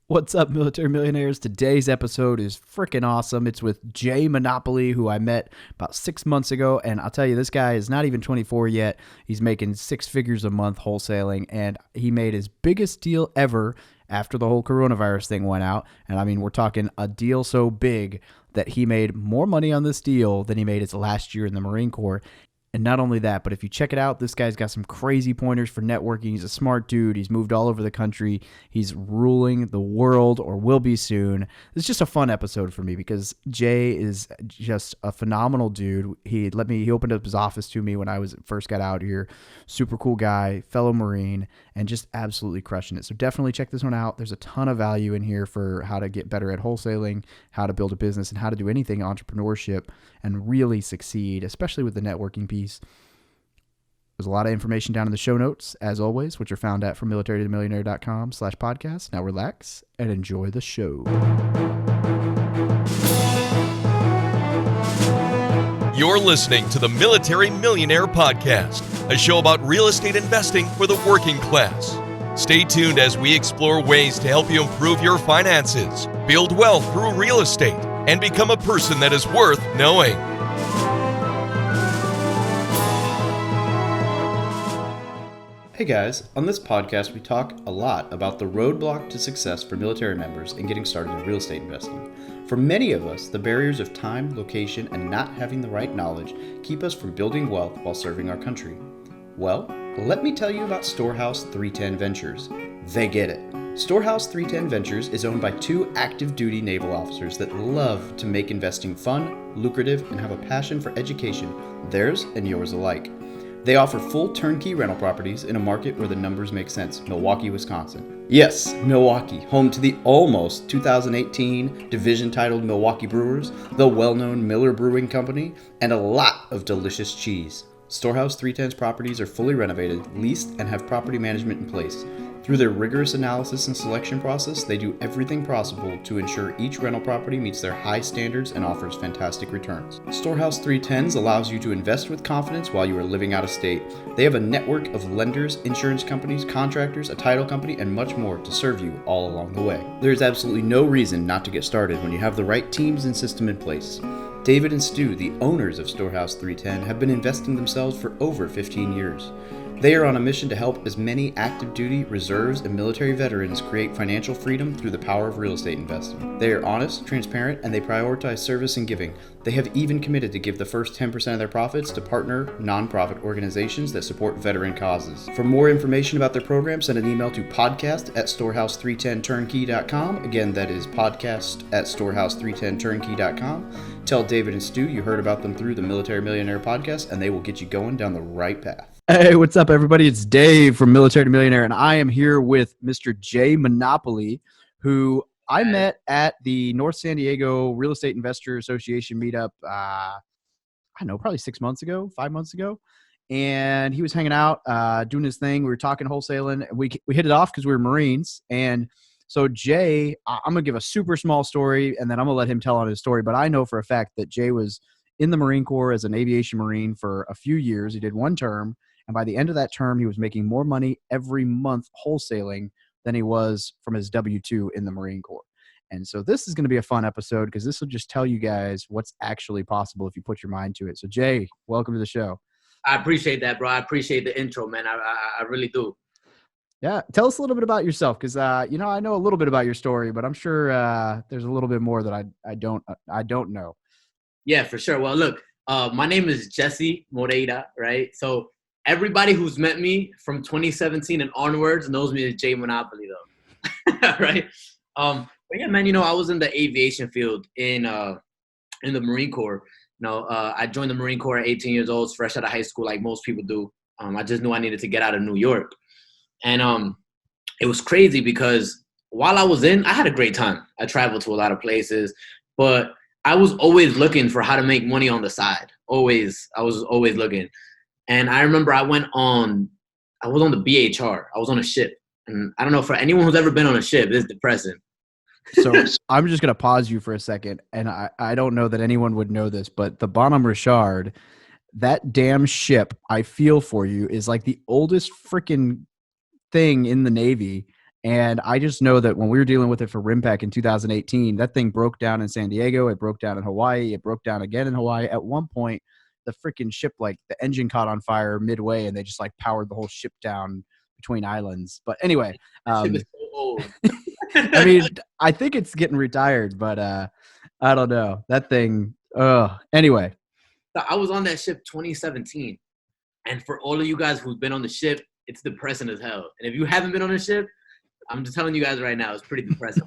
What's up, Military Millionaires? Today's episode is freaking awesome. It's with Jay.Monopoly, who I met about 6 months ago. And I'll tell you, this guy is not even 24 yet. He's making six figures a month wholesaling. And he made his biggest deal ever after the whole coronavirus thing went out. And I mean, we're talking a deal so big that he made more money on this deal than he made his last year in the Marine Corps. And not only that, but if you check it out, this guy's got some crazy pointers for networking. He's a smart dude. He's moved all over the country. He's ruling the world, or will be soon. It's just a fun episode for me because Jay is just a phenomenal dude. He opened up his office to me when I first got out here. Super cool guy, fellow Marine, and just absolutely crushing it. So definitely check this one out. There's a ton of value in here for how to get better at wholesaling, how to build a business, and how to do anything entrepreneurship and really succeed, especially with the networking piece. There's a lot of information down in the show notes, as always, which are found at FromMilitaryToTheMillionaire.com/podcast. Now relax and enjoy the show. You're listening to the Military Millionaire Podcast, a show about real estate investing for the working class. Stay tuned as we explore ways to help you improve your finances, build wealth through real estate, and become a person that is worth knowing. Hey guys, on this podcast we talk a lot about the roadblock to success for military members in getting started in real estate investing. For many of us, the barriers of time, location, and not having the right knowledge keep us from building wealth while serving our country. Well, let me tell you about Storehouse 310 Ventures. They get it. Storehouse 310 Ventures is owned by two active duty naval officers that love to make investing fun, lucrative, and have a passion for education, theirs and yours alike. They offer full turnkey rental properties in a market where the numbers make sense, Milwaukee, Wisconsin. Yes, Milwaukee, home to the almost 2018 division titled Milwaukee Brewers, the well-known Miller Brewing Company, and a lot of delicious cheese. Storehouse 310's properties are fully renovated, leased, and have property management in place. Through their rigorous analysis and selection process, they do everything possible to ensure each rental property meets their high standards and offers fantastic returns. Storehouse 310s allows you to invest with confidence while you are living out of state. They have a network of lenders, insurance companies, contractors, a title company, and much more to serve you all along the way. There is absolutely no reason not to get started when you have the right teams and system in place. David and Stu, the owners of Storehouse 310, have been investing themselves for over 15 years. They are on a mission to help as many active duty, reserves, and military veterans create financial freedom through the power of real estate investing. They are honest, transparent, and they prioritize service and giving. They have even committed to give the first 10% of their profits to partner nonprofit organizations that support veteran causes. For more information about their program, send an email to podcast@storehouse310turnkey.com. Again, that is podcast@storehouse310turnkey.com. Tell David and Stu you heard about them through the Military Millionaire Podcast, and they will get you going down the right path. Hey, what's up, everybody? It's Dave from Military Millionaire, and I am here with Mr. Jay.Monopoly, who I met at the North San Diego Real Estate Investor Association meetup, I don't know, probably 5 months ago. And he was hanging out, doing his thing. We were talking wholesaling. We hit it off because we were Marines. And so Jay, I'm going to give a super small story, and then I'm going to let him tell on his story. But I know for a fact that Jay was in the Marine Corps as an aviation Marine for a few years. He did one term. And by the end of that term, he was making more money every month wholesaling than he was from his W-2 in the Marine Corps. And so this is going to be a fun episode because this will just tell you guys what's actually possible if you put your mind to it. So Jay, welcome to the show. I appreciate that, bro. I appreciate the intro, man. I really do. Yeah. Tell us a little bit about yourself because, I know a little bit about your story, but I'm sure there's a little bit more that I don't know. Yeah, for sure. Well, look, my name is Jessie, Moreira, right? So everybody who's met me from 2017 and onwards knows me as Jay.Monopoly, though. Right? But yeah, man, I was in the aviation field in the Marine Corps. I joined the Marine Corps at 18 years old, fresh out of high school, like most people do. I just knew I needed to get out of New York. And it was crazy because while I was in, I had a great time. I traveled to a lot of places, but I was always looking for how to make money on the side. I was always looking. And I remember I was on the BHR. I was on a ship. And I don't know, for anyone who's ever been on a ship, it's depressing. So I'm just going to pause you for a second. And I don't know that anyone would know this, but the Bonhomme Richard, that damn ship, I feel for you, is like the oldest freaking thing in the Navy. And I just know that when we were dealing with it for Rimpack in 2018, that thing broke down in San Diego. It broke down in Hawaii. It broke down again in Hawaii. At one point, the freaking ship, like the engine caught on fire midway, and they just like powered the whole ship down between islands. But anyway, Ship is so old. I mean, I think it's getting retired, but I don't know. That thing. Anyway. So I was on that ship 2017. And for all of you guys who've been on the ship, it's depressing as hell. And if you haven't been on the ship, I'm just telling you guys right now, it's pretty depressing.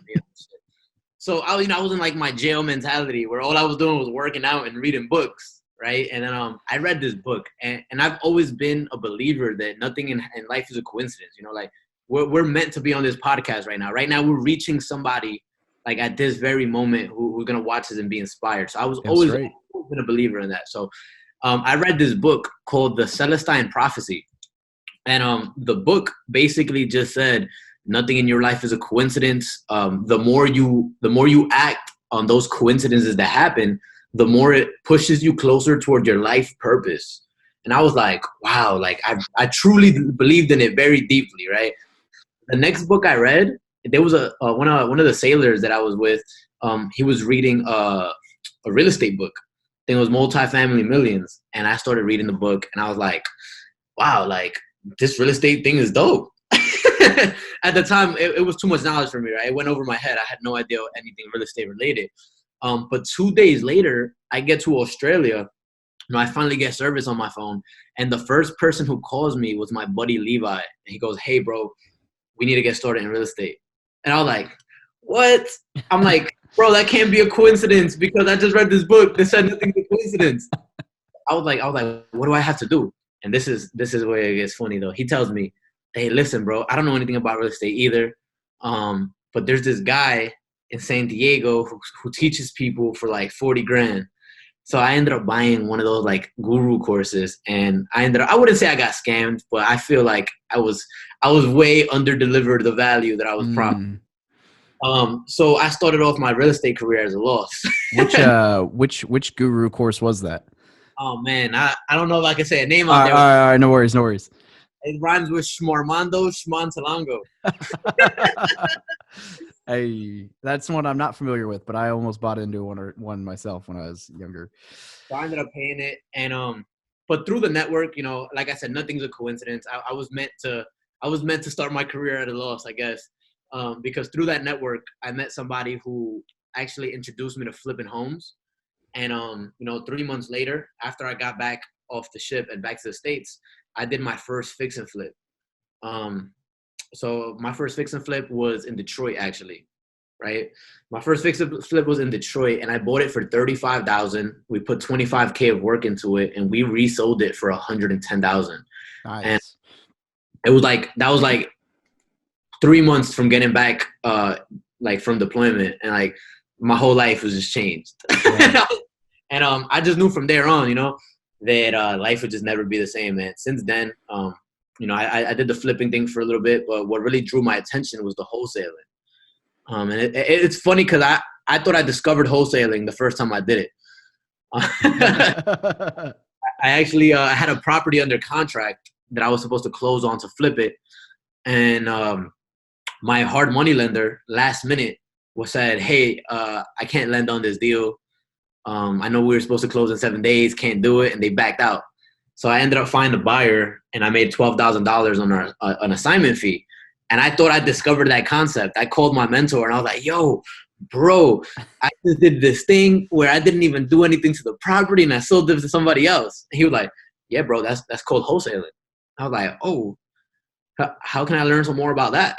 So I was in like my jail mentality where all I was doing was working out and reading books, right? And then I read this book, and I've always been a believer that nothing in life is a coincidence. You know, like we're meant to be on this podcast right now. Right now, we're reaching somebody like at this very moment who's gonna watch this and be inspired. So I was always been a believer in that. So I read this book called The Celestine Prophecy, and the book basically just said nothing in your life is a coincidence. The more you act on those coincidences that happen, the more it pushes you closer toward your life purpose. And I was like, wow, like I truly believed in it very deeply, right? The next book I read, there was one of the sailors that I was with. He was reading a real estate book. I think it was Multifamily Millions, and I started reading the book, and I was like, wow, like this real estate thing is dope. At the time, it was too much knowledge for me, right? It went over my head. I had no idea anything real estate related. But 2 days later, I get to Australia. I finally get service on my phone, and the first person who calls me was my buddy Levi. And he goes, "Hey, bro, we need to get started in real estate." And I was like, "What?" I'm like, "Bro, that can't be a coincidence because I just read this book that said nothing's a coincidence." I was like, "What do I have to do?" And this is where it gets funny though. He tells me, "Hey, listen, bro, I don't know anything about real estate either. But there's this guy in San Diego who teaches people for like 40 grand. So I ended up buying one of those like guru courses, and I wouldn't say I got scammed, but I feel like I was way under delivered the value that I was promised. So I started off my real estate career as a loss. Which guru course was that? Oh man, I don't know if I can say a name on there. All right, no worries. It rhymes with Shmormando Shmontalango. Hey, that's one I'm not familiar with, but I almost bought into one myself when I was younger. So I ended up paying it, and but through the network, like I said, nothing's a coincidence. I was meant to start my career at a loss, I guess, because through that network, I met somebody who actually introduced me to flipping homes, and 3 months later, after I got back off the ship and back to the States, I did my first fix and flip. So my first fix and flip was in Detroit, actually, right? My first fix and flip was in Detroit, and I bought it for $35,000. We put $25K of work into it, and we resold it for $110,000. Nice. And that was like 3 months from getting back, like from deployment, and like my whole life was just changed. Yeah. And I just knew from there on, that life would just never be the same, man. Since then, I did the flipping thing for a little bit, but what really drew my attention was the wholesaling. And it's funny because I thought I discovered wholesaling the first time I did it. I actually had a property under contract that I was supposed to close on to flip it. And my hard money lender last minute said, "Hey, I can't lend on this deal. I know we were supposed to close in 7 days, can't do it." And they backed out. So I ended up finding a buyer, and I made $12,000 on an assignment fee. And I thought I discovered that concept. I called my mentor, and I was like, "Yo, bro, I just did this thing where I didn't even do anything to the property, and I sold it to somebody else." And he was like, "Yeah, bro, that's called wholesaling." I was like, "Oh, how can I learn some more about that?"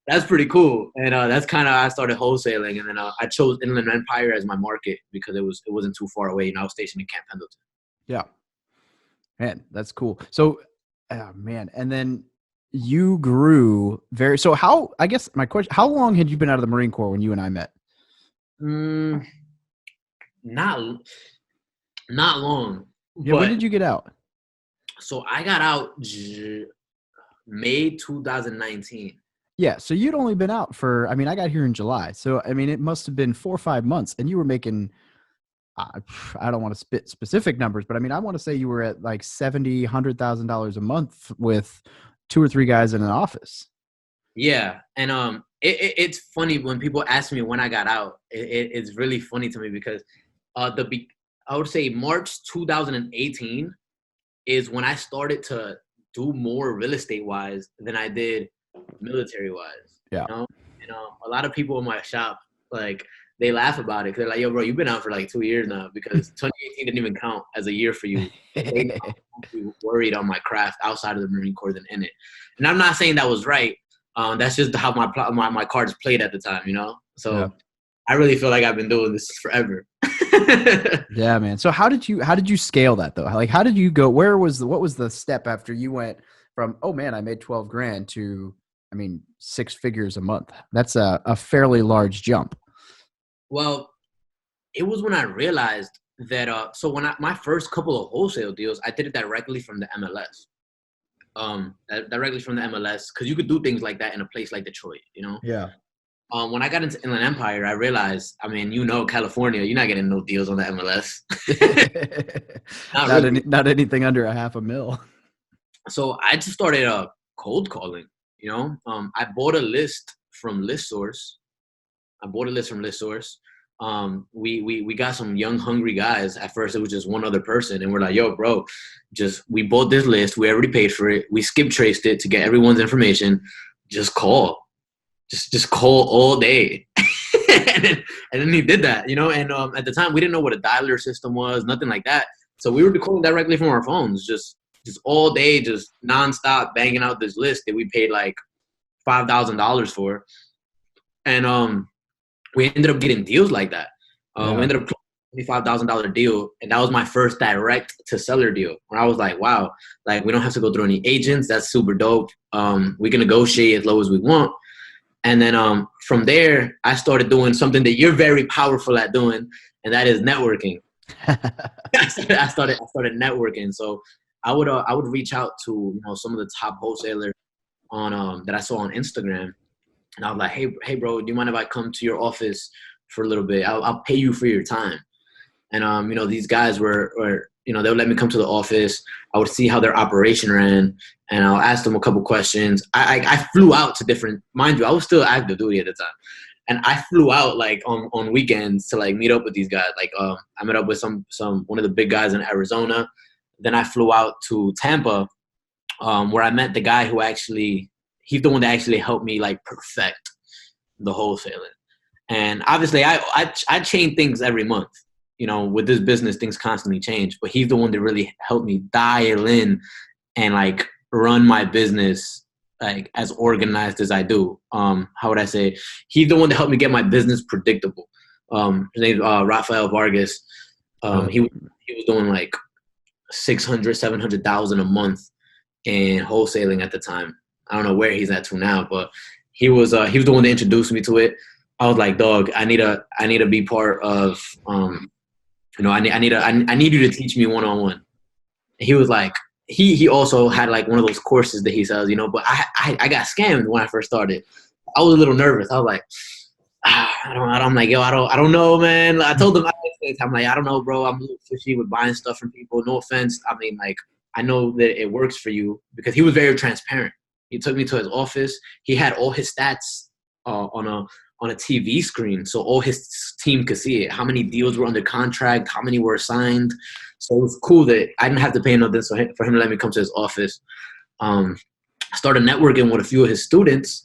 That's pretty cool. And that's kind of how I started wholesaling. And then I chose Inland Empire as my market because it wasn't too far away. I was stationed in Camp Pendleton. Yeah. Man, that's cool. So, man, and then you grew so I guess my question, how long had you been out of the Marine Corps when you and I met? Not long. Yeah, when did you get out? So I got out May 2019. Yeah, so you'd only been out for, I got here in July. So, it must have been 4 or 5 months, and you were making, I don't want to spit specific numbers, but I want to say you were at like $70,000, $100,000 a month with 2 or 3 guys in an office. Yeah, and it's funny when people ask me when I got out. It's really funny to me because I would say March 2018 is when I started to do more real estate wise than I did military wise. Yeah. A lot of people in my shop, like, they laugh about it. They're like, yo, bro, you've been out for like 2 years now, because 2018 didn't even count as a year for you. They worried on my craft outside of the Marine Corps than in it. And I'm not saying that was right. That's just how my cards played at the time, So yeah. I really feel like I've been doing this forever. Yeah, man. So how did you scale that though? Like, how did you go? What was the step after you went from, oh man, I made 12 grand to, 6 figures a month? That's a fairly large jump. Well, it was when I realized that, so when my first couple of wholesale deals, I did it directly from the MLS. Directly from the MLS, because you could do things like that in a place like Detroit, Yeah. When I got into Inland Empire, I realized, California, you're not getting no deals on the MLS. Not anything under $500,000. So I just started cold calling, I bought a list from ListSource. We got some young, hungry guys. At first, it was just one other person. And we're like, yo, bro, we bought this list. We already paid for it. We skip traced it to get everyone's information. Just call. Just call all day. and then he did that, and at the time, we didn't know what a dialer system was, nothing like that. So we were calling directly from our phones, just all day, just nonstop banging out this list that we paid like $5,000 for. And we ended up getting deals like that. We ended up closing a $25,000 deal, and that was my first direct to seller deal. Where I was like, wow, like, we don't have to go through any agents. That's super dope. We can negotiate as low as we want. And then from there, I started doing something that you're very powerful at doing, and that is networking. I started networking. So I would reach out to some of the top wholesalers on that I saw on Instagram, and I was like, hey bro, do you mind if I come to your office for a little bit? I'll pay you for your time. And these guys were they would let me come to the office. I would see how their operation ran, and I'll ask them a couple questions. I flew out to different, mind you, I was still active duty at the time. And I flew out like on weekends to like meet up with these guys. Like I met up with one of the big guys in Arizona. Then I flew out to Tampa, where I met the guy who he's the one that actually helped me like perfect the wholesaling. And obviously I change things every month. With this business, things constantly change, but he's the one that really helped me dial in and like run my business like as organized as I do. How would I say? He's the one that helped me get my business predictable. His name's Rafael Vargas. He was doing like 600, 700,000 a month in wholesaling at the time. I don't know where he's at to now, but he was the one that introduced me to it. I was like, dog, I need to be part of. I need you to teach me one-on-one. He was like, he also had like one of those courses that he sells, but I got scammed when I first started. I was a little nervous. I was like, I'm like, yo, I don't know, man. I told him, I'm like, I don't know, bro. I'm a little fishy with buying stuff from people. No offense. Like, I know that it works for you, because he was very transparent. He took me to his office. He had all his stats on a TV screen, so all his team could see it. How many deals were under contract, how many were signed. So it was cool that I didn't have to pay nothing for him to let me come to his office. I started networking with a few of his students,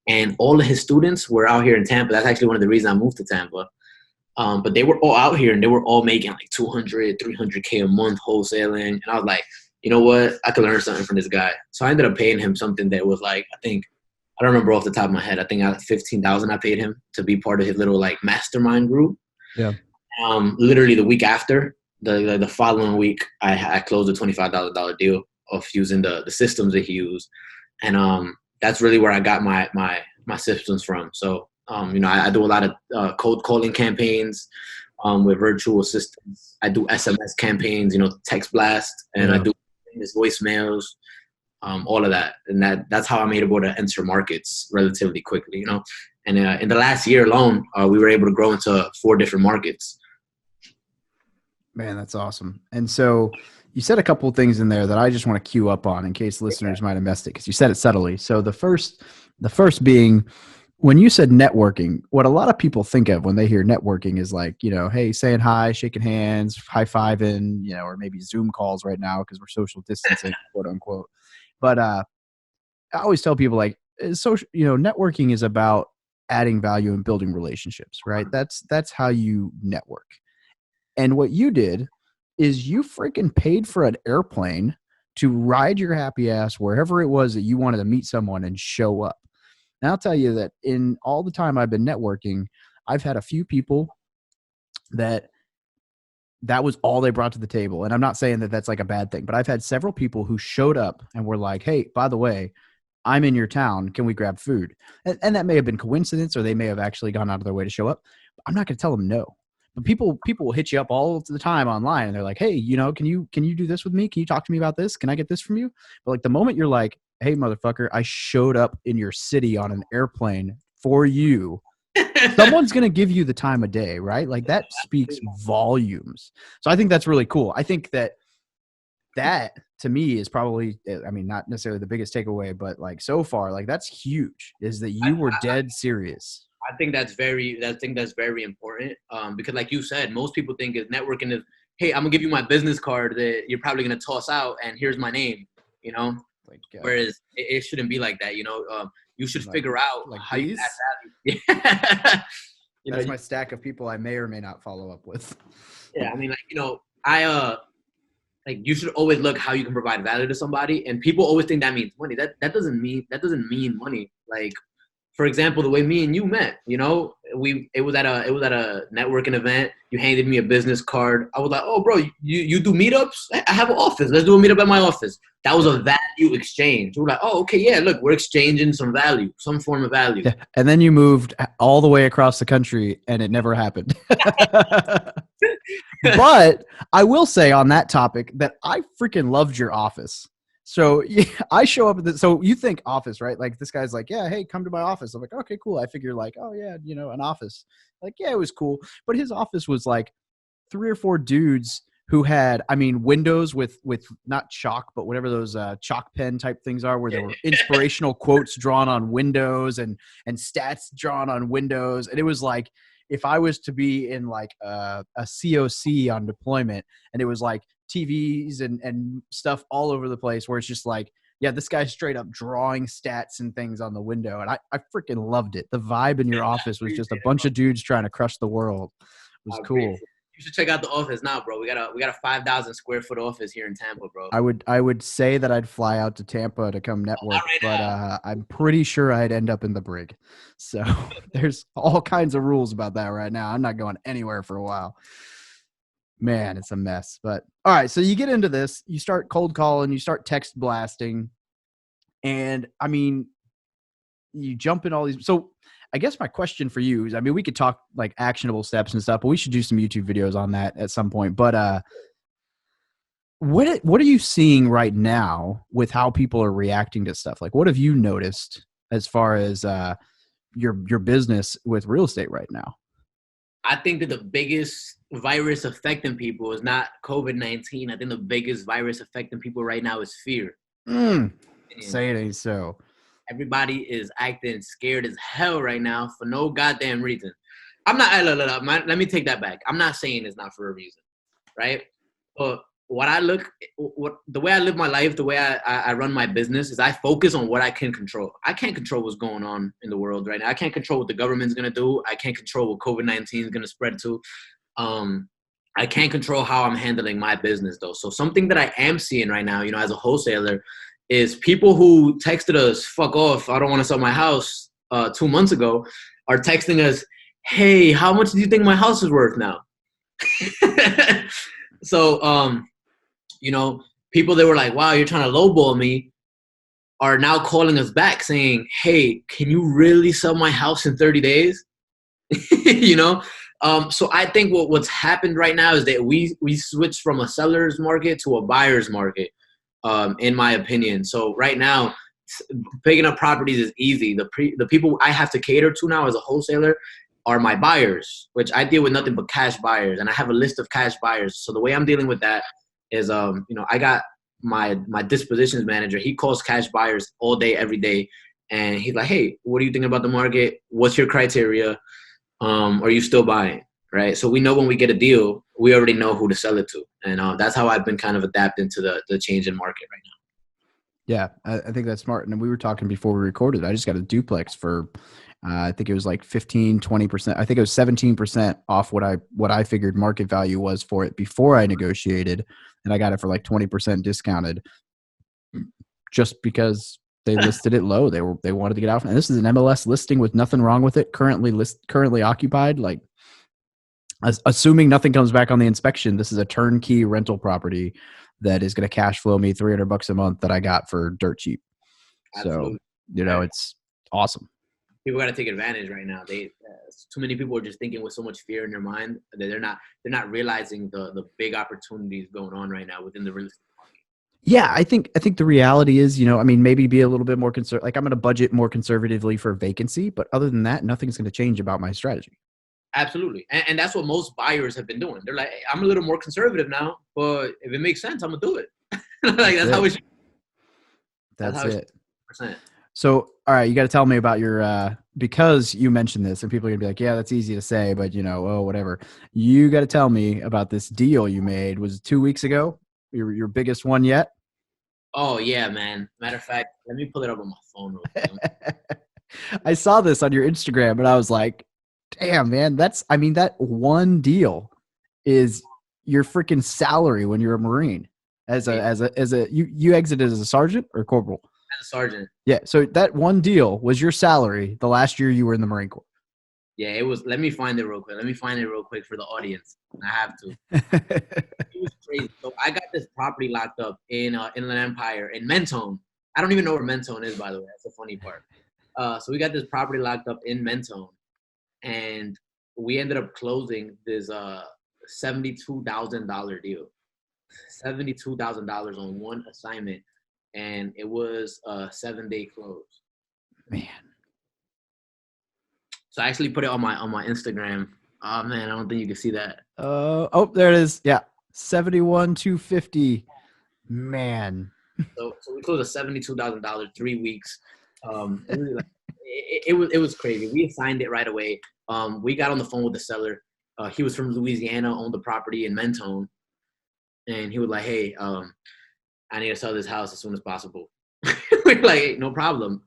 and all of his students were out here in Tampa. That's actually one of the reasons I moved to Tampa. But they were all out here, and they were all making like 200, 300K a month wholesaling. And I was like, you know what? I could learn something from this guy. So I ended up paying him something that was like, I don't remember off the top of my head. I think $15,000 I paid him to be part of his little like mastermind group. Yeah. Literally the week after, the following week, I closed a $25,000 deal of using the systems that he used, and that's really where I got my systems from. So I do a lot of cold calling campaigns with virtual assistants. I do SMS campaigns, text blast, and I do voicemails. All of that. And that's how I'm able to enter markets relatively quickly, And in the last year alone, we were able to grow into 4 different markets. Man, that's awesome. And so you said a couple of things in there that I just want to queue up on in case listeners might have missed it, because you said it subtly. So the first The first being, when you said networking, what a lot of people think of when they hear networking is like, hey, saying hi, shaking hands, high-fiving, or maybe Zoom calls right now because we're social distancing, quote unquote. But I always tell people like, networking is about adding value and building relationships, right? That's how you network. And what you did is you freaking paid for an airplane to ride your happy ass wherever it was that you wanted to meet someone and show up. And I'll tell you that in all the time I've been networking, I've had a few people that was all they brought to the table. And I'm not saying that that's like a bad thing, but I've had several people who showed up and were like, hey, by the way, I'm in your town. Can we grab food? And that may have been coincidence, or they may have actually gone out of their way to show up. I'm not going to tell them no. But people will hit you up all the time online, and they're like, hey, can you do this with me? Can you talk to me about this? Can I get this from you? But like the moment you're like, hey, motherfucker, I showed up in your city on an airplane for you, someone's going to give you the time of day, right? Like that speaks volumes. So I think that's really cool. I think that to me is probably, I mean, not necessarily the biggest takeaway, but like so far, like that's huge, is that you were dead serious. I think that's very important because like you said, most people think is networking is, hey, I'm gonna give you my business card that you're probably gonna toss out and here's my name, like, whereas it shouldn't be like that. You should figure out like how you add value. Yeah. That's my stack of people I may or may not follow up with. Yeah, I mean, like, like you should always look how you can provide value to somebody, and people always think that means money. That doesn't mean money. Like, for example, the way me and you met, it was at a networking event. You handed me a business card. I was like, oh, bro, you do meetups? I have an office. Let's do a meetup at my office. That was a value exchange. We were like, oh, okay, yeah, look, we're exchanging some value, some form of value. Yeah. And then you moved all the way across the country, and it never happened. But I will say on that topic that I freaking loved your office. So yeah, I show up at so you think office, right? Like this guy's like, yeah, hey, come to my office. I'm like, okay, cool. I figure like, oh yeah, an office. Like, yeah, it was cool. But his office was like 3 or 4 dudes who had, I mean, windows with not chalk, but whatever those chalk pen type things are, where there were inspirational quotes drawn on windows and stats drawn on windows. And it was like, if I was to be in like a COC on deployment, and it was like TVs and stuff all over the place, where it's just like, yeah, this guy's straight up drawing stats and things on the window. And I freaking loved it. The vibe in your office was just a bunch of dudes trying to crush the world. It was cool. You should check out the office now, bro. We got a 5,000 square foot office here in Tampa, bro. I would say that I'd fly out to Tampa to come network, but I'm pretty sure I'd end up in the brig. So there's all kinds of rules about that right now. I'm not going anywhere for a while. Man, it's a mess. But all right, so you get into this, you start cold calling, you start text blasting, and I mean, you jump in all these. So I guess my question for you is, I mean, we could talk like actionable steps and stuff, but we should do some YouTube videos on that at some point. But what are you seeing right now with how people are reacting to stuff? Like, what have you noticed as far as your business with real estate right now? I think that the biggest virus affecting people is not COVID-19. I think the biggest virus affecting people right now is fear. Say it ain't so. Everybody is acting scared as hell right now for no goddamn reason. I'm not, let me take that back. I'm not saying it's not for a reason, right? But the way I live my life, the way I run my business is I focus on what I can control. I can't control what's going on in the world right now. I can't control what the government's going to do. I can't control what COVID-19 is going to spread to. I can't control how I'm handling my business though. So something that I am seeing right now, as a wholesaler, is people who texted us, fuck off, I don't want to sell my house 2 months ago, are texting us, hey, how much do you think my house is worth now? So, people that were like, wow, you're trying to lowball me, are now calling us back saying, hey, can you really sell my house in 30 days? So I think what's happened right now is that we switched from a seller's market to a buyer's market. In my opinion. So right now, picking up properties is easy. The people I have to cater to now as a wholesaler are my buyers, which I deal with nothing but cash buyers, and I have a list of cash buyers. So the way I'm dealing with that is, I got my dispositions manager. He calls cash buyers all day, every day, And he's like, hey, what do you think about the market? What's your criteria? Are you still buying? Right. So we know when we get a deal, we already know who to sell it to. And that's how I've been kind of adapting to the change in market right now. Yeah, I think that's smart. And we were talking before we recorded. I just got a duplex for, I think it was like 15, 20%. I think it was 17% off what I figured market value was for it before I negotiated. And I got it for like 20% discounted just because they listed it low. They wanted to get out. And this is an MLS listing with nothing wrong with it. Currently occupied. Like, assuming nothing comes back on the inspection, this is a turnkey rental property that is going to cash flow me $300 a month that I got for dirt cheap. Absolutely. So, it's awesome. People got to take advantage right now. Too many people are just thinking with so much fear in their mind that they're not realizing the big opportunities going on right now within the real estate market. Yeah, I think the reality is, maybe be a little bit more conservative. Like, I'm going to budget more conservatively for vacancy, but other than that, nothing's going to change about my strategy. Absolutely. And that's what most buyers have been doing. They're like, hey, I'm a little more conservative now, but if it makes sense, I'm going to do it. That's how it should. That's it. 100%. So, all right, you got to tell me about your, because you mentioned this and people are going to be like, yeah, that's easy to say, but whatever. You got to tell me about this deal you made. Was it 2 weeks ago? Your biggest one yet? Oh, yeah, man. Matter of fact, let me pull it up on my phone real quick. I saw this on your Instagram and I was like, damn, man, that one deal is your freaking salary when you're a Marine. You exited as a sergeant or corporal? As a sergeant. Yeah. So that one deal was your salary the last year you were in the Marine Corps. Yeah, it was. Let me find it real quick for the audience. I have to. It was crazy. So I got this property locked up in Inland Empire in Mentone. I don't even know where Mentone is, by the way. That's the funny part. So we got this property locked up in Mentone, and we ended up closing this $72,000 deal. $72,000 on one assignment, and it was a 7-day close. Man. So I actually put it on my Instagram. Oh man, I don't think you can see that. There it is. Yeah, 71,250. Man. So we closed a $72,000 3 weeks. It was crazy. We assigned it right away. We got on the phone with the seller. He was from Louisiana, owned the property in Mentone, and he was like, "Hey, I need to sell this house as soon as possible." We're like, hey, "No problem."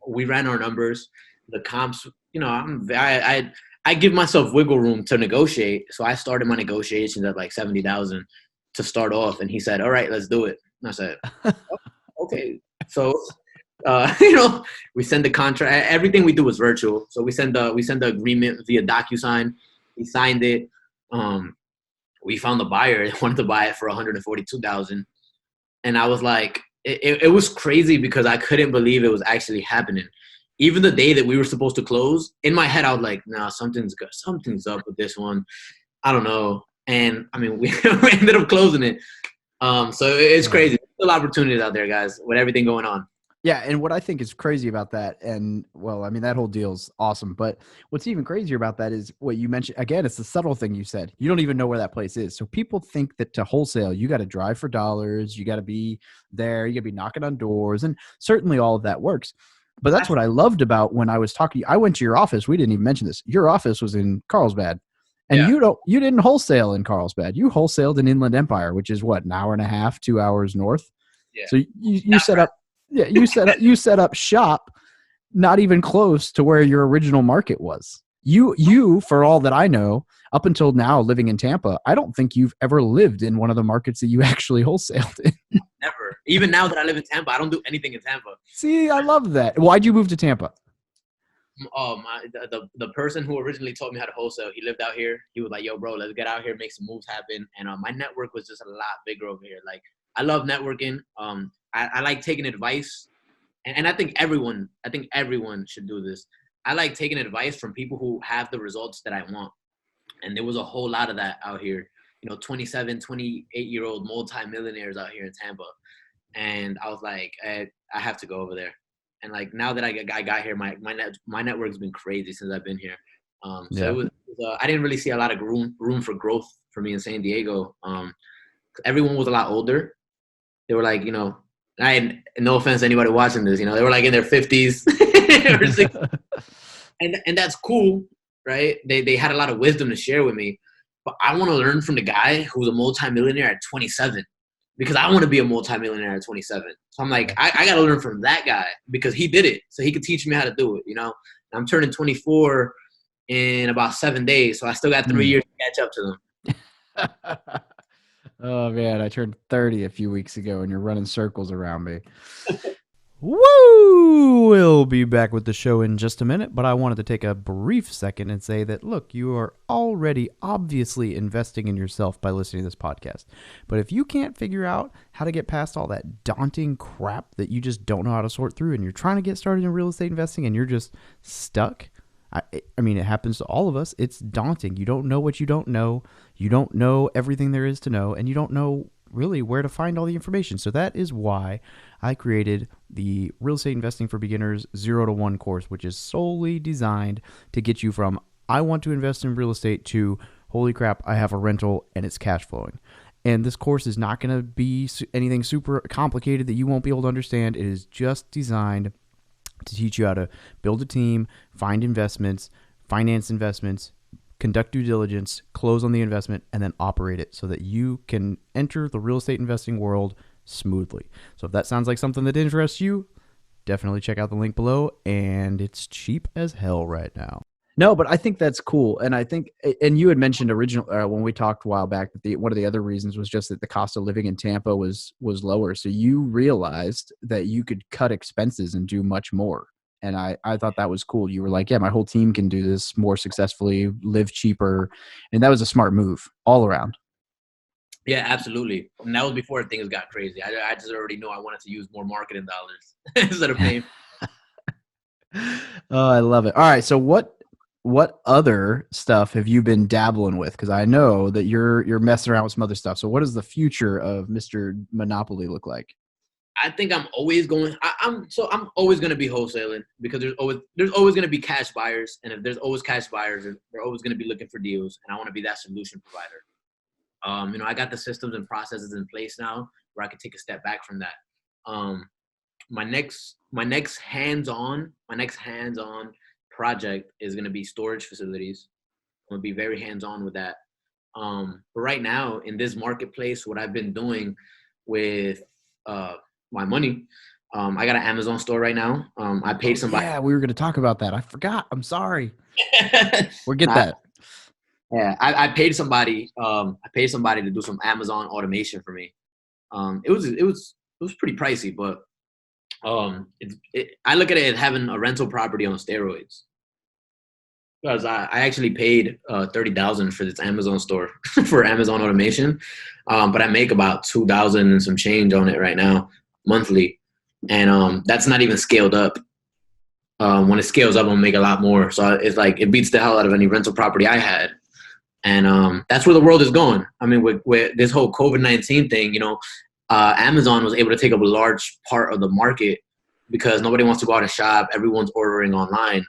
We ran our numbers. The comps, I give myself wiggle room to negotiate. So I started my negotiations at like 70,000 to start off. And he said, all right, let's do it. And I said, okay. So, we send the contract. Everything we do is virtual. So we send the agreement via DocuSign. He signed it. We found the buyer. They wanted to buy it for 142,000. And I was like, it was crazy because I couldn't believe it was actually happening. Even the day that we were supposed to close, in my head, I was like, nah, something's good. Something's up with this one. I don't know. And, we ended up closing it. So it's crazy. There's still opportunities out there, guys, with everything going on. Yeah, and what I think is crazy about that, and, that whole deal's awesome. But what's even crazier about that is what you mentioned. Again, it's the subtle thing you said. You don't even know where that place is. So people think that to wholesale, you got to drive for dollars. You got to be there. You got to be knocking on doors. And certainly all of that works. But that's what I loved about when I was talking. I went to your office. We didn't even mention this. Your office was in Carlsbad, and you didn't wholesale in Carlsbad. You wholesaled in Inland Empire, which is what, an hour and a half, 2 hours north. Yeah. So you set up. Yeah, you set up shop, not even close to where your original market was. You, for all that I know, up until now, living in Tampa, I don't think you've ever lived in one of the markets that you actually wholesaled in. Never. Even now that I live in Tampa, I don't do anything in Tampa. See, I love that. Why'd you move to Tampa? The person who originally taught me how to wholesale, he lived out here. He was like, yo, bro, let's get out here, make some moves happen. And my network was just a lot bigger over here. Like, I love networking. I like taking advice. And I think everyone should do this. I like taking advice from people who have the results that I want. And there was a whole lot of that out here. 27, 28-year-old multi-millionaires out here in Tampa. And I was like, I have to go over there. And like, now that I got here, my network's been crazy since I've been here. So I didn't really see a lot of room for growth for me in San Diego. Everyone was a lot older. They were like, No offense to anybody watching this, they were like in their 50s or 60s. And that's cool, right? They had a lot of wisdom to share with me, but I want to learn from the guy who's a multimillionaire at 27 because I want to be a multimillionaire at 27. So I'm like, I got to learn from that guy because he did it, so he could teach me how to do it. I'm turning 24 in about 7 days, so I still got 3 years to catch up to them. Oh man, I turned 30 a few weeks ago, and you're running circles around me. Woo! We'll be back with the show in just a minute, but I wanted to take a brief second and say that, look, you are already obviously investing in yourself by listening to this podcast. But if you can't figure out how to get past all that daunting crap that you just don't know how to sort through, and you're trying to get started in real estate investing and you're just stuck, I mean, it happens to all of us. It's daunting. You don't know what you don't know. You don't know everything there is to know, and you don't know really where to find all the information. So that is why I created the Real Estate Investing for Beginners 0 to 1 course, which is solely designed to get you from I want to invest in real estate to holy crap, I have a rental and it's cash flowing. And this course is not going to be anything super complicated that you won't be able to understand. It is just designed to teach you how to build a team, find investments, finance investments, conduct due diligence, close on the investment, and then operate it so that you can enter the real estate investing world smoothly. So if that sounds like something that interests you, definitely check out the link below, and it's cheap as hell right now. No, but I think that's cool. And I think, and you had mentioned when we talked a while back that one of the other reasons was just that the cost of living in Tampa was lower. So you realized that you could cut expenses and do much more. And I thought that was cool. You were like, yeah, my whole team can do this more successfully, live cheaper. And that was a smart move all around. Yeah, absolutely. And that was before things got crazy. I just already know I wanted to use more marketing dollars instead of paying. Oh, I love it. All right. So what other stuff have you been dabbling with? Because I know that you're messing around with some other stuff. So what does the future of Mr. Monopoly look like? I think I'm always going. I'm always going to be wholesaling because there's always going to be cash buyers, and if there's always cash buyers, they're always going to be looking for deals, and I want to be that solution provider. I got the systems and processes in place now where I can take a step back from that. My next hands-on project is going to be storage facilities. I'm going to be very hands-on with that. But right now in this marketplace, what I've been doing with my money, I got an Amazon store right now. I paid somebody. Yeah, we were going to talk about that. I forgot. I'm sorry. We'll get that. Yeah, I paid somebody. I paid somebody to do some Amazon automation for me. It was pretty pricey, but I look at it as having a rental property on steroids. Because I actually paid $30,000 for this Amazon store for Amazon automation, but I make about $2,000 and some change on it right now monthly, and that's not even scaled up. When it scales up, I'll make a lot more. So it's like it beats the hell out of any rental property I had. And that's where the world is going. I mean, with this whole COVID-19 thing, Amazon was able to take up a large part of the market because nobody wants to go out and shop. Everyone's ordering online.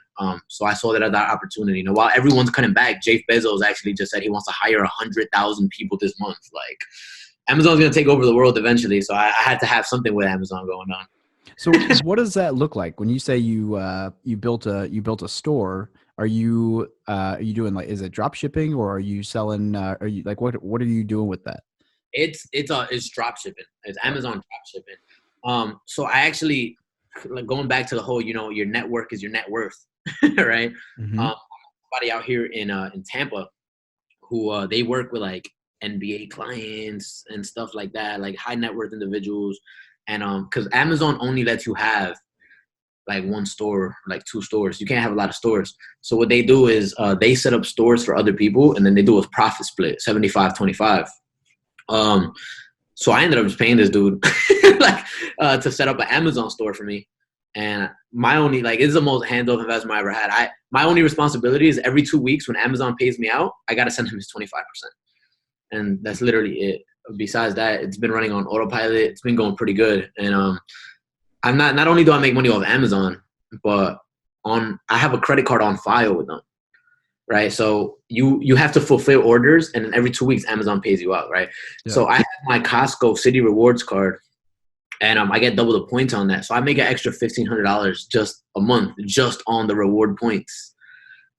So I saw that as that opportunity. While everyone's cutting back, Jeff Bezos actually just said he wants to hire 100,000 people this month. Like, Amazon's going to take over the world eventually. So I had to have something with Amazon going on. So what does that look like when you say you built a store? Are you doing like, is it drop shipping or are you selling? Are you like what are you doing with that? It's drop shipping. It's Amazon drop shipping. So I actually, like, going back to the whole, your network is your net worth, right? Mm-hmm. Somebody out here in Tampa who they work with like NBA clients and stuff like that, like high net worth individuals, and because Amazon only lets you have like one store, like two stores. You can't have a lot of stores. So what they do is they set up stores for other people, and then they do a profit split, 75-25. So I ended up just paying this dude to set up an Amazon store for me. And my only, it's the most hands-off investment I ever had. My only responsibility is every 2 weeks when Amazon pays me out, I got to send him his 25%. And that's literally it. Besides that, it's been running on autopilot. It's been going pretty good. And I'm not only do I make money off Amazon, but I have a credit card on file with them, right? So you have to fulfill orders, and then every 2 weeks Amazon pays you out, right? Yeah. So I have my Costco City Rewards card, And I get double the points on that. So I make an extra $1,500 just a month, just on the reward points.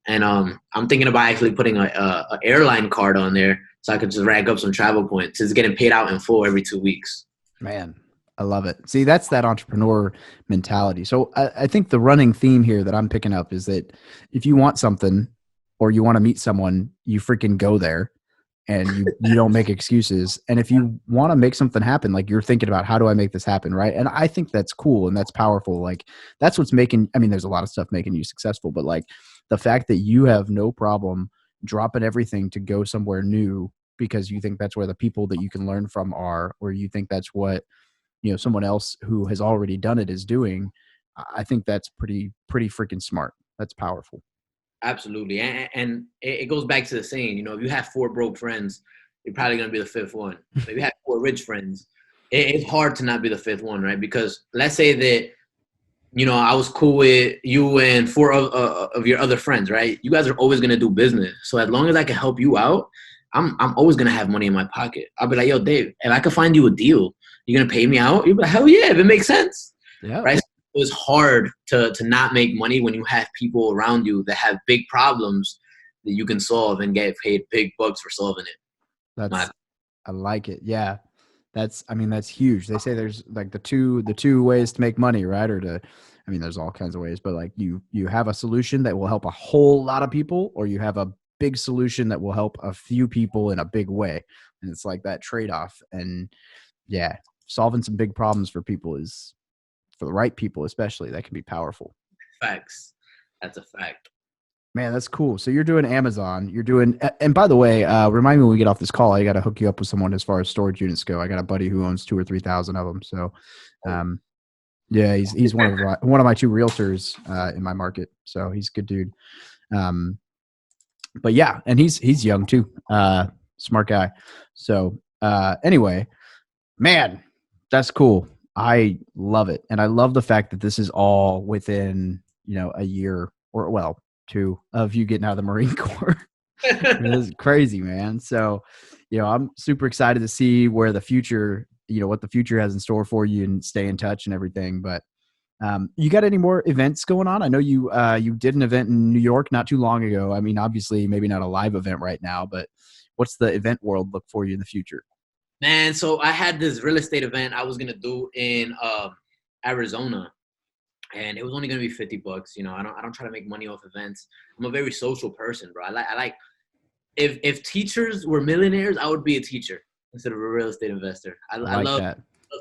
And I'm thinking about actually putting a airline card on there so I could just rack up some travel points. It's getting paid out in full every 2 weeks. Man, I love it. See, that's that entrepreneur mentality. So I think the running theme here that I'm picking up is that if you want something or you want to meet someone, you freaking go there and you don't make excuses. And if you want to make something happen, like you're thinking about how do I make this happen, right? And I think that's cool and that's powerful. Like that's what's making, I mean, there's a lot of stuff making you successful, but like the fact that you have no problem dropping everything to go somewhere new because you think that's where the people that you can learn from are, or you think that's what, you know, someone else who has already done it is doing. I think that's pretty freaking smart. That's powerful. Absolutely. And it goes back to the saying, you know, if you have 4 broke friends, you're probably going to be the 5th one. If you have 4 rich friends, it's hard to not be the 5th one, right? Because let's say that, you know, I was cool with you and 4 of your other friends, right? You guys are always going to do business. So as long as I can help you out, I'm always going to have money in my pocket. I'll be like, yo, Dave, if I could find you a deal, you're going to pay me out? You'll be like, hell yeah, if it makes sense. Yeah. Right? It was hard to not make money when you have people around you that have big problems that you can solve and get paid big bucks for solving it. I like it. Yeah. That's huge. They say there's like the two ways to make money, right? Or there's all kinds of ways, but like you have a solution that will help a whole lot of people, or you have a big solution that will help a few people in a big way. And it's like that trade-off. And yeah, solving some big problems for people for the right people, especially, that can be powerful. Facts. That's a fact. Man, that's cool. So you're doing Amazon. You're doing, and by the way, remind me when we get off this call, I got to hook you up with someone as far as storage units go. I got a buddy who owns 2,000 or 3,000 of them. So, yeah, he's one of my 2 realtors in my market. So he's a good dude. But yeah, and he's young too. Smart guy. So anyway, man, that's cool. I love it. And I love the fact that this is all within, you know, a year or 2 of you getting out of the Marine Corps. It's crazy, man. So, you know, I'm super excited to see where the future, you know, what the future has in store for you, and stay in touch and everything. But you got any more events going on? I know you did an event in New York not too long ago. I mean, obviously maybe not a live event right now, but what's the event world look for you in the future? Man, so I had this real estate event I was going to do in Arizona. And it was only going to be $50. You know, I don't try to make money off events. I'm a very social person, bro. I like if teachers were millionaires, I would be a teacher instead of a real estate investor. I love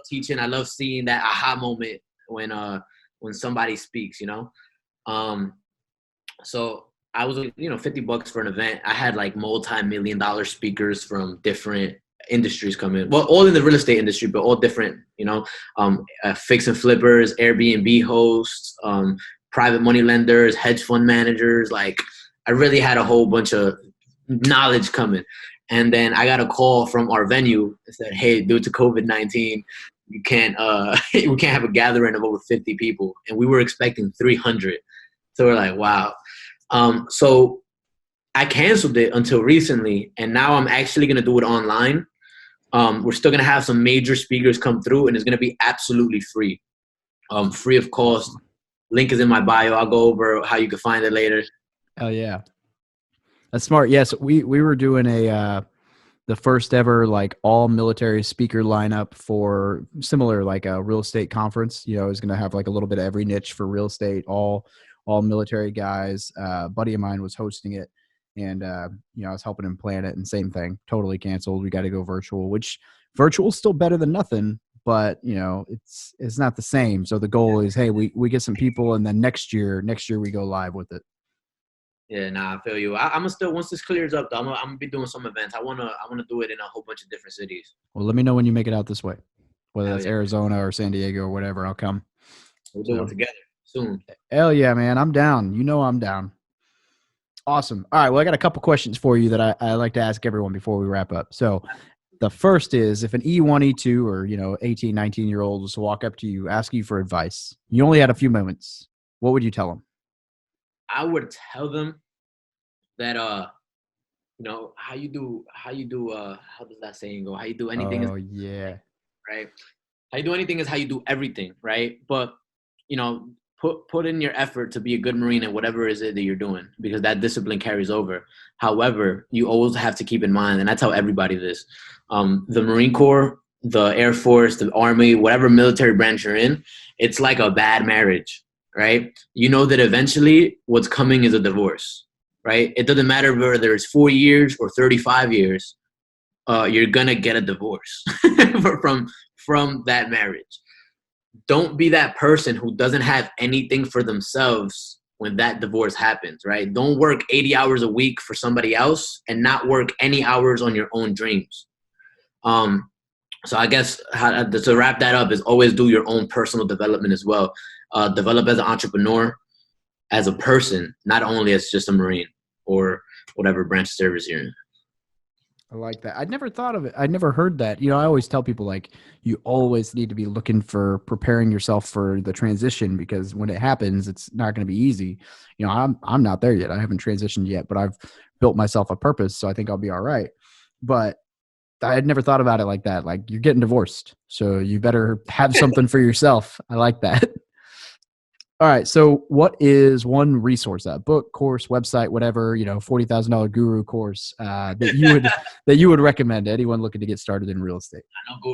teaching. I love seeing that aha moment when somebody speaks, you know. So I was, you know, $50 for an event. I had like multi-million-dollar speakers from different industries come in. Well, all in the real estate industry, but all different, you know, fix and flippers, Airbnb hosts, private money lenders, hedge fund managers. Like I really had a whole bunch of knowledge coming. And then I got a call from our venue that said, hey, due to COVID-19, we can't have a gathering of over 50 people. And we were expecting 300. So we're like, wow. So I canceled it until recently. And now I'm actually going to do it online. We're still going to have some major speakers come through, and it's going to be absolutely free. Free of cost. Link is in my bio. I'll go over how you can find it later. Hell yeah. That's smart. Yes. We were doing the first ever like all military speaker lineup for similar, like a real estate conference. You know, it was going to have like a little bit of every niche for real estate, all military guys. A buddy of mine was hosting it. And, you know, I was helping him plan it, and same thing, totally canceled. We got to go virtual, which virtual is still better than nothing, but you know, it's not the same. So the goal is, hey, we get some people, and then next year we go live with it. Yeah, nah, I feel you. I'm gonna still, once this clears up, though, I'm gonna be doing some events. I wanna do it in a whole bunch of different cities. Well, let me know when you make it out this way, whether that's Arizona or San Diego or whatever. I'll come. We'll do it together soon. Hell yeah, man. I'm down. You know, I'm down. Awesome. All right. Well, I got a couple questions for you that I like to ask everyone before we wrap up. So the first is, if an E1, E2, or, you know, 18, 19-year-old was to walk up to you, ask you for advice, you only had a few moments, what would you tell them? I would tell them that, you know, how does that saying go? How you do anything. Oh, yeah. Right. How you do anything is how you do everything, right? But, you know, put in your effort to be a good Marine at whatever it is that you're doing, because that discipline carries over. However, you always have to keep in mind, and I tell everybody this, the Marine Corps, the Air Force, the Army, whatever military branch you're in, it's like a bad marriage, right? You know that eventually what's coming is a divorce, right? It doesn't matter whether it's 4 years or 35 years, you're gonna get a divorce from that marriage. Don't be that person who doesn't have anything for themselves when that divorce happens, right? Don't work 80 hours a week for somebody else and not work any hours on your own dreams. So I guess to wrap that up is always do your own personal development as well. Develop as an entrepreneur, as a person, not only as just a Marine or whatever branch of service you're in. I like that. I'd never thought of it. I'd never heard that. You know, I always tell people like you always need to be looking for preparing yourself for the transition, because when it happens, it's not going to be easy. You know, I'm not there yet. I haven't transitioned yet, but I've built myself a purpose, so I think I'll be all right. But I had never thought about it like that. Like, you're getting divorced, so you better have something for yourself. I like that. All right. So what is one resource, a book, course, website, whatever, you know, $40,000 guru course that you would recommend to anyone looking to get started in real estate?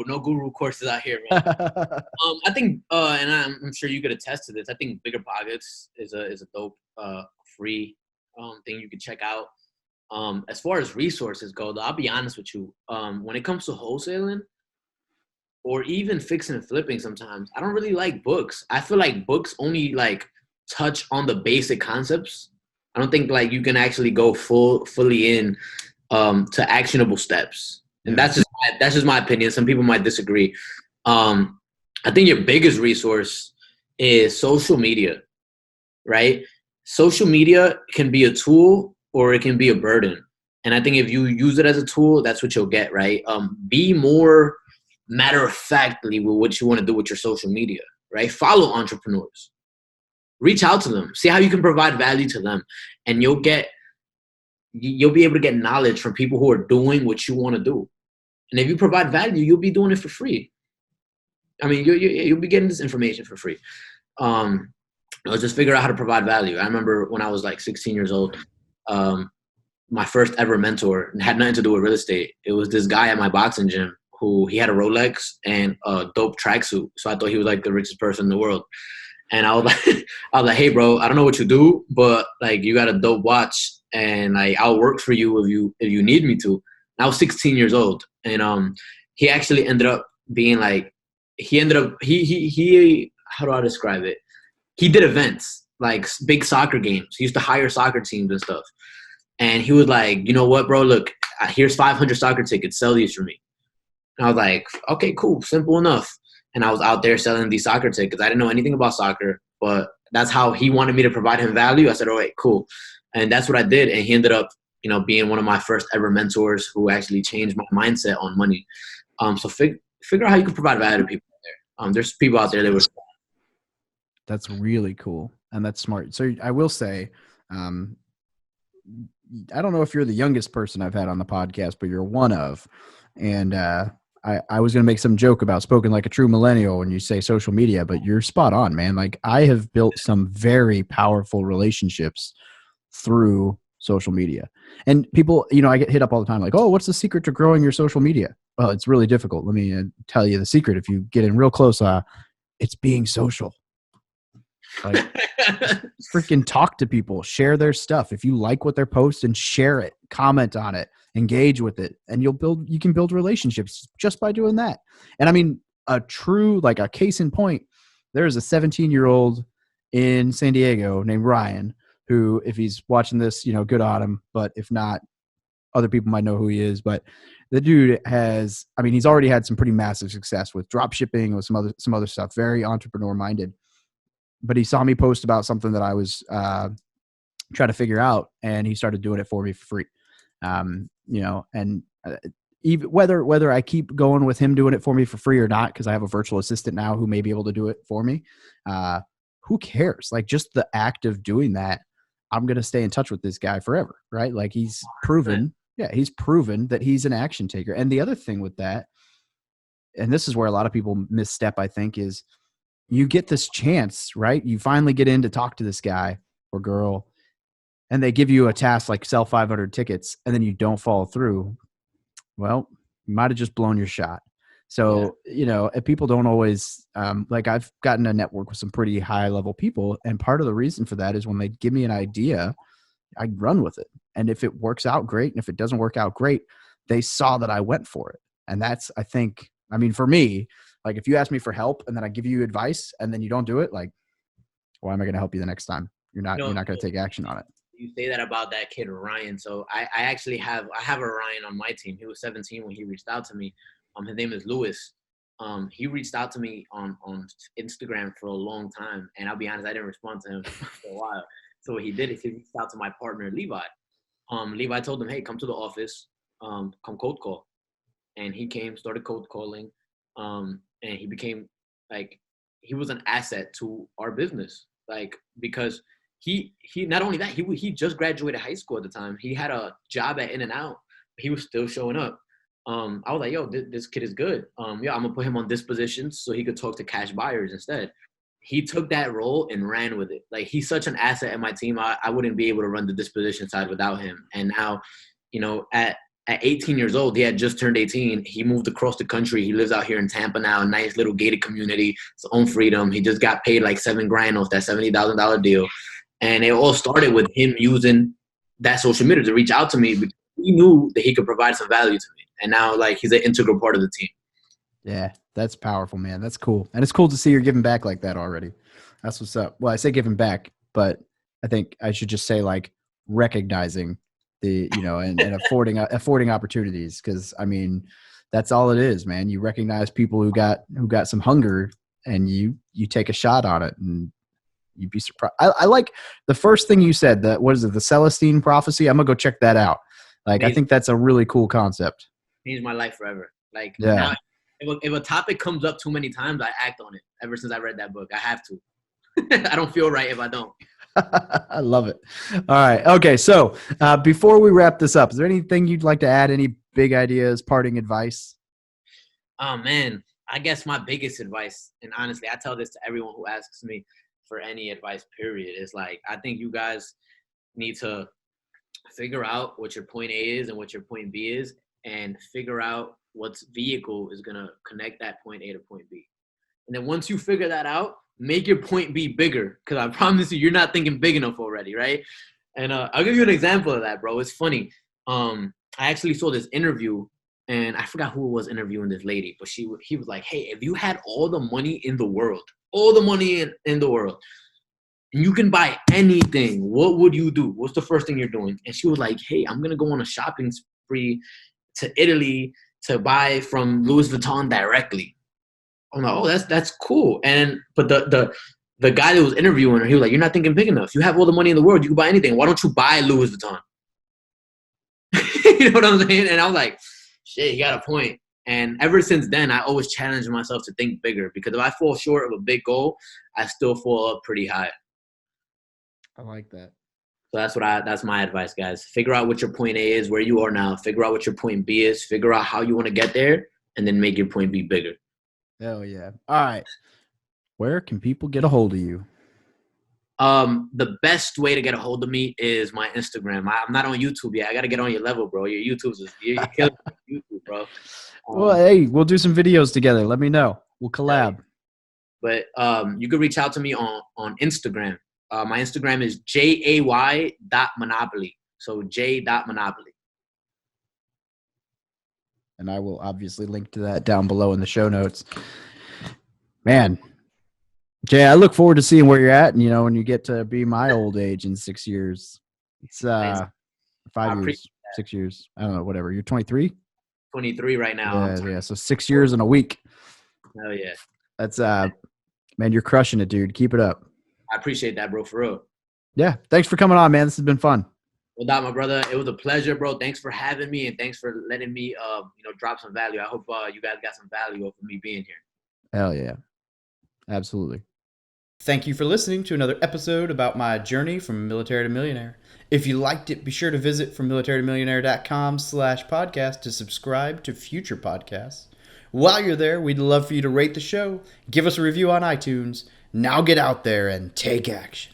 No guru courses out here, man. I think, and I'm sure you could attest to this, I think Bigger Pockets is a dope free thing you can check out. As far as resources go, though, I'll be honest with you. When it comes to wholesaling, or even fixing and flipping, sometimes I don't really like books. I feel like books only like touch on the basic concepts. I don't think like you can actually go fully in to actionable steps. And that's just my opinion. Some people might disagree. I think your biggest resource is social media, right? Social media can be a tool or it can be a burden. And I think if you use it as a tool, that's what you'll get, right? Be more matter-of-factly with what you want to do with your social media, right? Follow entrepreneurs. Reach out to them. See how you can provide value to them. And you'll be able to get knowledge from people who are doing what you want to do. And if you provide value, you'll be doing it for free. I mean, you'll be getting this information for free. Just figure out how to provide value. I remember when I was like 16 years old, my first ever mentor had nothing to do with real estate. It was this guy at my boxing gym who he had a Rolex and a dope tracksuit. So I thought he was like the richest person in the world. And I was like, hey bro, I don't know what you do, but like you got a dope watch and I'll work for you if you need me to. And I was 16 years old. And he actually ended up being like, he how do I describe it? He did events, like big soccer games. He used to hire soccer teams and stuff. And he was like, you know what, bro, look, here's 500 soccer tickets, sell these for me. And I was like, okay, cool, simple enough. And I was out there selling these soccer tickets. I didn't know anything about soccer, but that's how he wanted me to provide him value. I said, all right, cool. And that's what I did. And he ended up, you know, being one of my first ever mentors who actually changed my mindset on money. So figure out how you can provide value to people out there. There's people out there that were. That's really cool. And that's smart. So I will say, I don't know if you're the youngest person I've had on the podcast, but you're one of. And I was going to make some joke about spoken like a true millennial when you say social media, but you're spot on, man. Like, I have built some very powerful relationships through social media. And people, you know, I get hit up all the time like, oh, what's the secret to growing your social media? Well, it's really difficult. Let me tell you the secret. If you get in real close, it's being social. Like, freaking talk to people, share their stuff. If you like what they're posting, share it, comment on it, engage with it, and you can build relationships just by doing that. And I mean, a case in point, there's a 17-year-old in San Diego named Ryan, who, if he's watching this, you know, good on him, but if not, other people might know who he is. But the dude he's already had some pretty massive success with drop shipping, with some other stuff, very entrepreneur minded. But he saw me post about something that I was trying to figure out, and he started doing it for me for free. You know, and even whether I keep going with him doing it for me for free or not, because I have a virtual assistant now who may be able to do it for me. Who cares? Like, just the act of doing that, I'm going to stay in touch with this guy forever, right? Like, he's proven that he's an action taker. And the other thing with that, and this is where a lot of people misstep, I think, is you get this chance, right? You finally get in to talk to this guy or girl, and they give you a task like sell 500 tickets, and then you don't follow through. Well, you might have just blown your shot. So, people don't always, like I've gotten to network with some pretty high level people. And part of the reason for that is when they give me an idea, I run with it. And if it works out, great. And if it doesn't work out, great. They saw that I went for it. And that's, I think, for me, like if you ask me for help and then I give you advice and then you don't do it, like, why am I going to help you the next time? You're not going to take action on it. You say that about that kid, Ryan. So I actually have a Ryan on my team. He was 17 when he reached out to me. His name is Lewis. He reached out to me on Instagram for a long time. And I'll be honest, I didn't respond to him for a while. So what he did is he reached out to my partner, Levi. Levi told him, hey, come to the office, come cold call. And he came, started cold calling. And he became he was an asset to our business. Because he not only that, he just graduated high school at the time. He had a job at In-N-Out. He was still showing up. I was like, yo, this kid is good. I'm going to put him on this position so he could talk to cash buyers instead. He took that role and ran with it. He's such an asset at my team. I wouldn't be able to run the disposition side without him. And now, at 18 years old, he had just turned 18. He moved across the country. He lives out here in Tampa now, a nice little gated community, his own freedom. He just got paid like $7,000 off that $70,000 deal. And it all started with him using that social media to reach out to me because he knew that he could provide some value to me. And now, he's an integral part of the team. Yeah, that's powerful, man. That's cool. And it's cool to see you're giving back like that already. That's what's up. Well, I say giving back, but I think I should just say recognizing the, and affording opportunities. Cause that's all it is, man. You recognize people who got some hunger and you take a shot on it and you'd be surprised. I like the first thing you said, that, what is it? The Celestine prophecy. I'm gonna go check that out. I think that's a really cool concept. Changed my life forever. Yeah. Now, if a topic comes up too many times, I act on it. Ever since I read that book, I have to. I don't feel right if I don't. I love it. All right. Okay. So before we wrap this up, is there anything you'd like to add? Any big ideas, parting advice? Oh, man. I guess my biggest advice, and honestly, I tell this to everyone who asks me for any advice, period, is I think you guys need to figure out what your point A is and what your point B is, and figure out what vehicle is going to connect that point A to point B. And then once you figure that out, make your point B bigger, because I promise you're not thinking big enough already, right? And I'll give you an example of that, bro. It's funny. I actually saw this interview, and I forgot who was interviewing this lady, but he was like, hey, if you had all the money in the world, in the world, and you can buy anything, what would you do? What's the first thing you're doing? And she was like, hey, I'm going to go on a shopping spree to Italy to buy from Louis Vuitton directly. I'm like, oh, that's cool. But the guy that was interviewing her, he was like, you're not thinking big enough. You have all the money in the world. You can buy anything. Why don't you buy Louis Vuitton? You know what I'm saying? And I was like, shit, he got a point. And ever since then, I always challenge myself to think bigger, because if I fall short of a big goal, I still fall up pretty high. I like that. So that's my advice, guys. Figure out what your point A is, where you are now. Figure out what your point B is. Figure out how you want to get there, and then make your point B bigger. Hell yeah. All right. Where can people get a hold of you? The best way to get a hold of me is my Instagram. I'm not on YouTube yet. I got to get on your level, bro. You're killing YouTube, bro. Well, hey, we'll do some videos together. Let me know. We'll collab. But you can reach out to me on Instagram. My Instagram is Jay.Monopoly. So J.Monopoly. And I will obviously link to that down below in the show notes. Man, Jay, I look forward to seeing where you're at, and when you get to be my old age in 6 years. It's 5 years, 6 years. I don't know, whatever. You're 23? 23 right now. Yeah. So 6 years in a week. Oh yeah. That's man, you're crushing it, dude. Keep it up. I appreciate that, bro, for real. Yeah. Thanks for coming on, man. This has been fun. Well, Doc, my brother, it was a pleasure, bro. Thanks for having me, and thanks for letting me, drop some value. I hope you guys got some value off of me being here. Hell yeah. Absolutely. Thank you for listening to another episode about my journey from military to millionaire. If you liked it, be sure to visit FromMilitaryToMillionaire.com/podcast to subscribe to future podcasts. While you're there, we'd love for you to rate the show, give us a review on iTunes. Now get out there and take action.